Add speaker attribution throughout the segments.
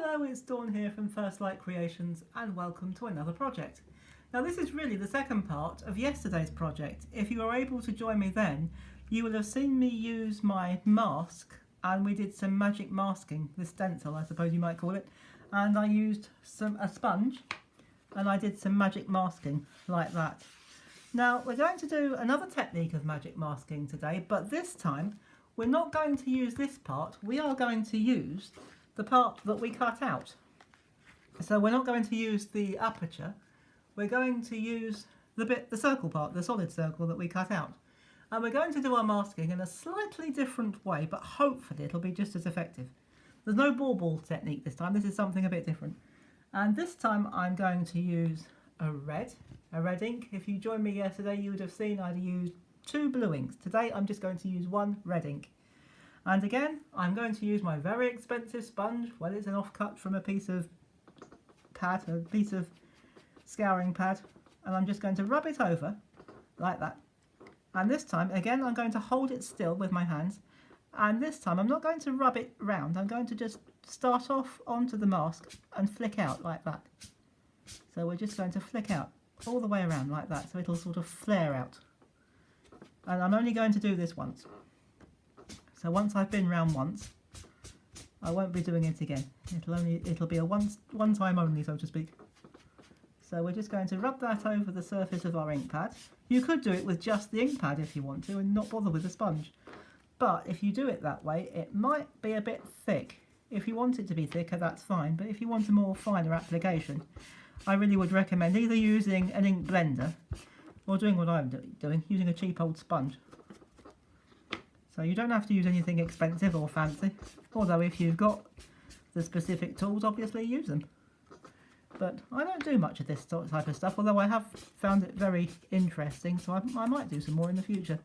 Speaker 1: Hello, it's Dawn here from First Light Creations and welcome to another project. Now this is really the second part of yesterday's project. If you were able to join me then, you will have seen me use my mask and we did some magic masking, the stencil I suppose you might call it, and I used a sponge and I did some magic masking like that. Now we're going to do another technique of magic masking today, but this time we're not going to use this part, we are going to use the part that we cut out. So we're not going to use the aperture, we're going to use the circle part, the solid circle that we cut out. And we're going to do our masking in a slightly different way, but hopefully it'll be just as effective. There's no ball technique this time, this is something a bit different. And this time I'm going to use a red ink. If you joined me yesterday you would have seen I'd used 2 blue inks. Today I'm just going to use 1 red ink. And again, I'm going to use my very expensive sponge. Well, it's an offcut from a piece of pad, a piece of scouring pad. And I'm just going to rub it over like that. And this time, again, I'm going to hold it still with my hands. And this time, I'm not going to rub it round. I'm going to just start off onto the mask and flick out like that. So we're just going to flick out all the way around like that. So it'll sort of flare out. And I'm only going to do this once. So once I've been round once, I won't be doing it again. It'll be a one time only, so to speak. So we're just going to rub that over the surface of our ink pad. You could do it with just the ink pad if you want to and not bother with the sponge. But if you do it that way, it might be a bit thick. If you want it to be thicker, that's fine. But if you want a more finer application, I really would recommend either using an ink blender or doing what I'm doing, using a cheap old sponge. So you don't have to use anything expensive or fancy, although if you've got the specific tools, obviously use them. But I don't do much of this type of stuff, although I have found it very interesting, so I might do some more in the future.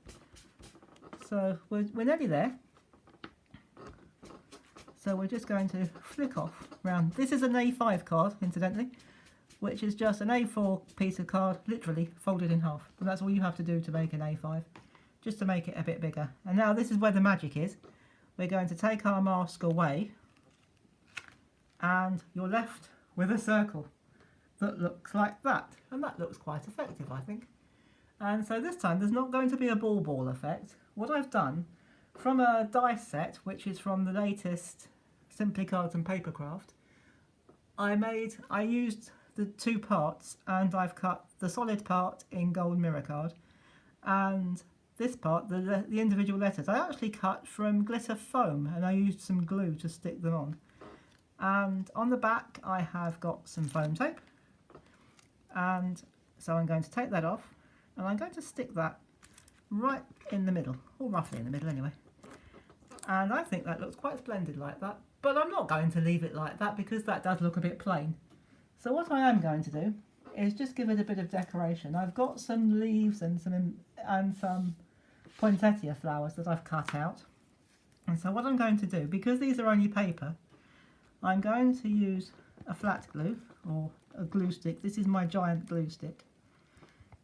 Speaker 1: So we're nearly there. So we're just going to flick off round. This is an A5 card, incidentally, which is just an A4 piece of card, literally folded in half. And that's all you have to do to make an A5. Just to make it a bit bigger. And now this is where the magic is. We're going to take our mask away and you're left with a circle that looks like that. And that looks quite effective, I think. And so this time there's not going to be a ball effect. What I've done from a dice set, which is from the latest Simply Cards and Papercraft, I used the 2 parts and I've cut the solid part in gold mirror card and this part, the individual letters, I actually cut from glitter foam and I used some glue to stick them on. And on the back I have got some foam tape. And so I'm going to take that off and I'm going to stick that right in the middle, or roughly in the middle anyway. And I think that looks quite splendid like that. But I'm not going to leave it like that because that does look a bit plain. So what I am going to do is just give it a bit of decoration. I've got some leaves and some poinsettia flowers that I've cut out. And so what I'm going to do, because these are only paper, I'm going to use a flat glue or a glue stick. This is my giant glue stick.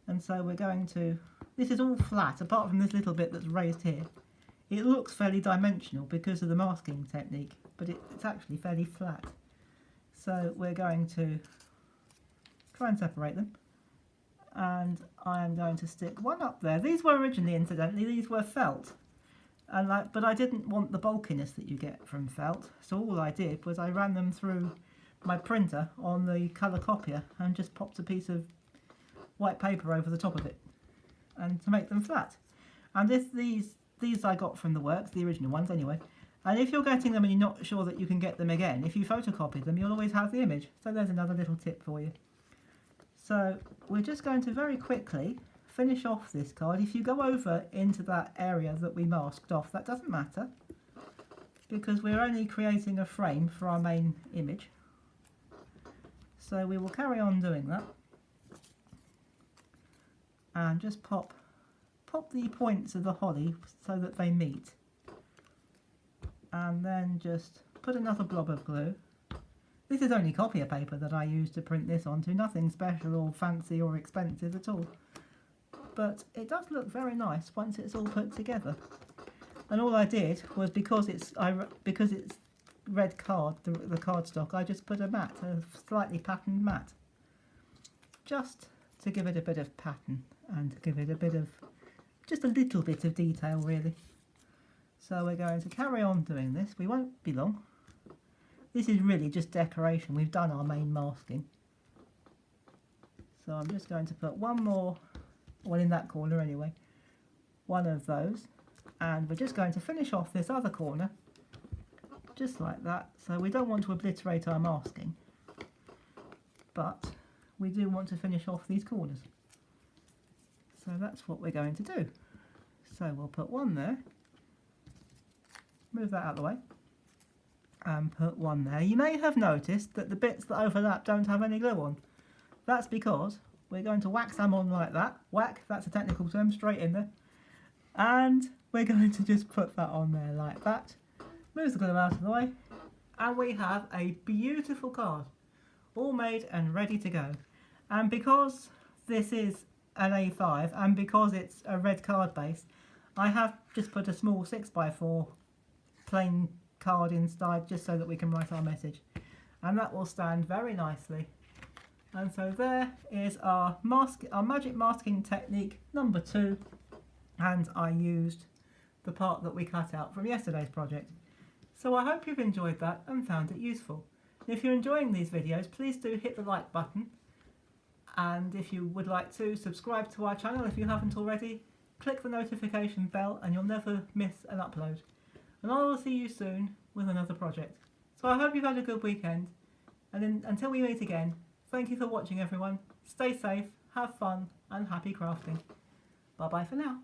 Speaker 1: And so we're going to, this is all flat apart from this little bit that's raised here. It looks fairly dimensional because of the masking technique, but it's actually fairly flat. So we're going to try and separate them. And I am going to stick one up there. These were originally, incidentally, these were felt. But I didn't want the bulkiness that you get from felt. So all I did was I ran them through my printer on the colour copier and just popped a piece of white paper over the top of it. And to make them flat. And if these I got from the works, the original ones anyway. And if you're getting them and you're not sure that you can get them again, if you photocopy them, you'll always have the image. So there's another little tip for you. So we're just going to very quickly finish off this card. If you go over into that area that we masked off, that doesn't matter because we're only creating a frame for our main image. So we will carry on doing that and just pop the points of the holly so that they meet, and then just put another blob of glue. This is only copier paper that I use to print this onto, nothing special or fancy or expensive at all. But it does look very nice once it's all put together. And all I did was, because it's red card, the cardstock, I just put a mat, a slightly patterned mat, just to give it a bit of pattern and give it a bit of, just a little bit of detail really. So we're going to carry on doing this. We won't be long. This is really just decoration. We've done our main masking. So I'm just going to put one more, well in that corner anyway, one of those, and we're just going to finish off this other corner just like that. So we don't want to obliterate our masking, but we do want to finish off these corners. So that's what we're going to do. So we'll put one there, move that out of the way, and put one there. You may have noticed that the bits that overlap don't have any glue on. That's because we're going to wax them on like that. Whack, that's a technical term, straight in there. And we're going to just put that on there like that. Move the glue out of the way. And we have a beautiful card, all made and ready to go. And because this is an A5 and because it's a red card base, I have just put a small 6x4 plain card inside just so that we can write our message. And that will stand very nicely. And so there is our magic masking technique number 2, and I used the part that we cut out from yesterday's project. So I hope you've enjoyed that and found it useful. If you're enjoying these videos, please do hit the like button, and if you would like to subscribe to our channel if you haven't already, click the notification bell and you'll never miss an upload. And I will see you soon with another project. So I hope you've had a good weekend, and then, until we meet again, thank you for watching everyone. Stay safe, have fun and happy crafting. Bye bye for now.